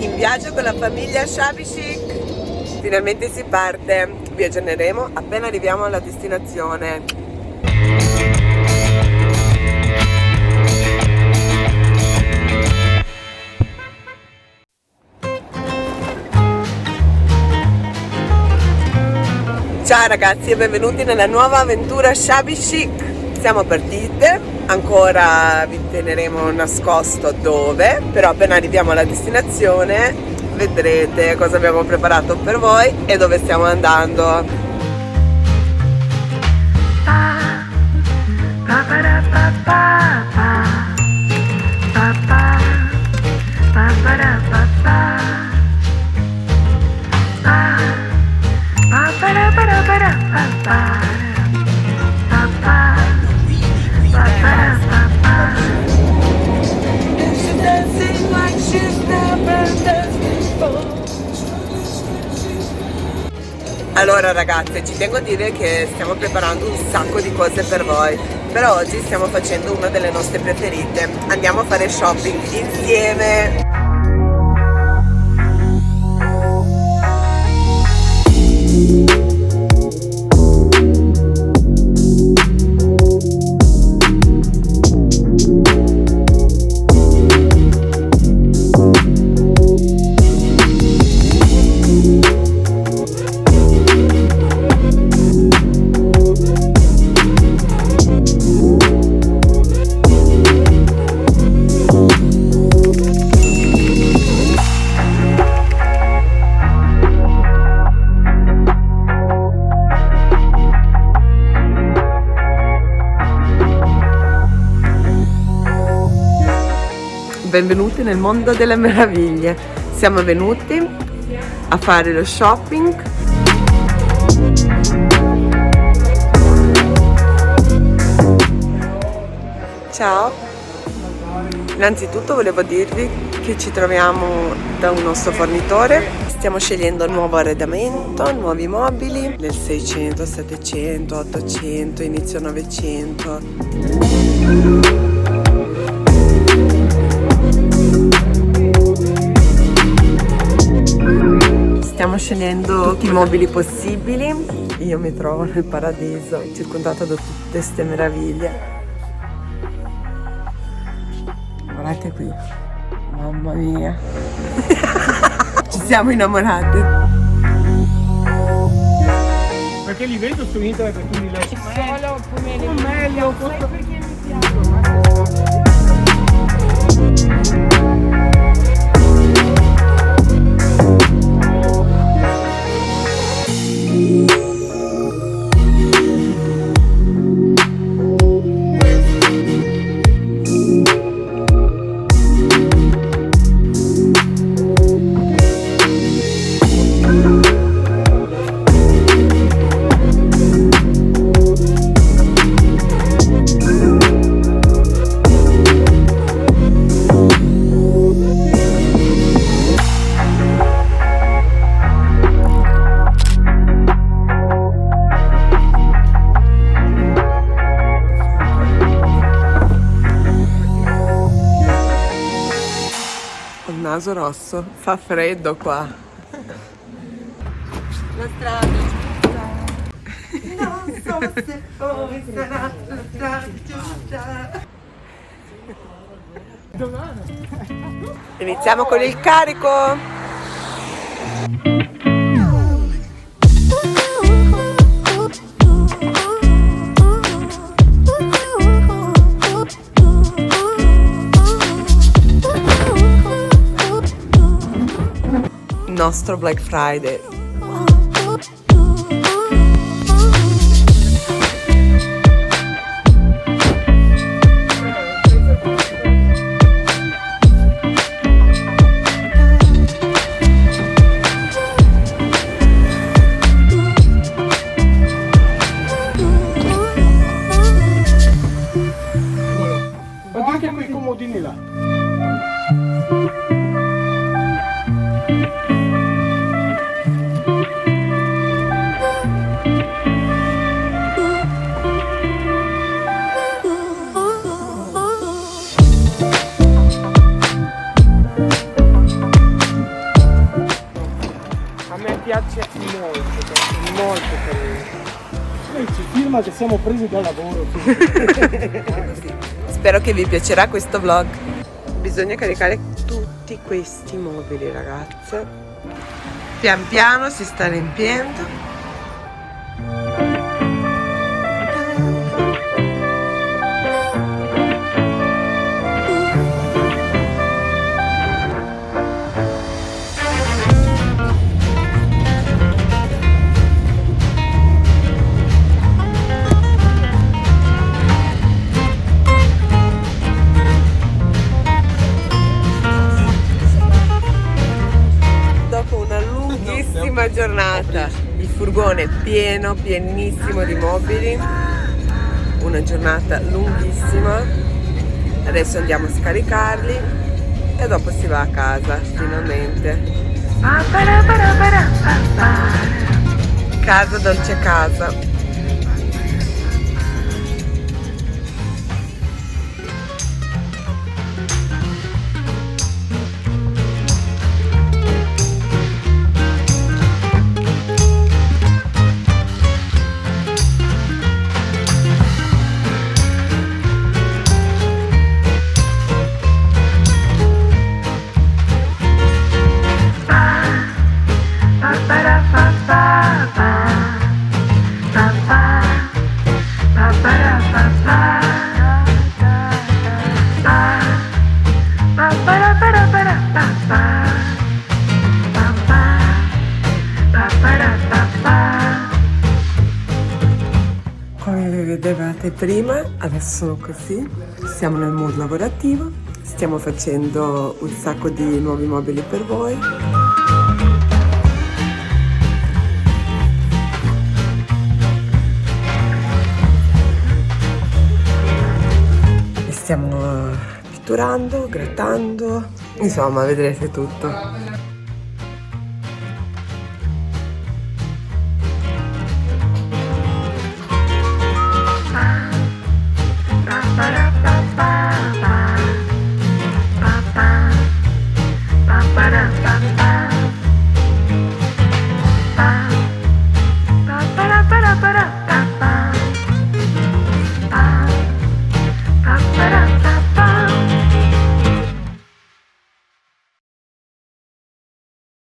in viaggio con la famiglia Shabby Chic. Finalmente si parte, vi aggiorneremo appena arriviamo alla destinazione. Ciao ragazzi e benvenuti nella nuova avventura Shabby Chic. Siamo partite, ancora vi teneremo nascosto dove, però appena arriviamo alla destinazione vedrete cosa abbiamo preparato per voi e dove stiamo andando. Allora ragazze, ci tengo a dire che stiamo preparando un sacco di cose per voi, però oggi stiamo facendo una delle nostre preferite. Andiamo a fare shopping insieme. Benvenuti nel mondo delle meraviglie. Siamo venuti a fare lo shopping. Ciao. Innanzitutto volevo dirvi che ci troviamo da un nostro fornitore. Stiamo scegliendo nuovo arredamento, nuovi mobili del 600, 700, 800, inizio 900. Stiamo scegliendo tutti i mobili possibili. Io mi trovo nel paradiso, circondata da tutte queste meraviglie. Guardate qui, mamma mia. Ci siamo innamorati. Perché li vedo su internet e tu li leggi. Solo come meglio, perché mi piace. Naso rosso, fa freddo qua. La strada non so se poi sarà la strada giusta. Iniziamo con il carico. Nostro Black Friday. Ma anche quei comodini là. piace molto, perché è molto carino. Poi ci filma che siamo presi da lavoro. Spero che vi piacerà questo vlog. Bisogna caricare tutti questi mobili, ragazze. Pian piano si sta riempiendo. Giornata, il furgone è pieno, pienissimo di mobili, una giornata lunghissima. Adesso andiamo a scaricarli e dopo si va a casa finalmente. Casa dolce casa. Come vedevate prima, adesso sono così, siamo nel mood lavorativo, stiamo facendo un sacco di nuovi mobili per voi. Stiamo pitturando, grattando, insomma vedrete tutto.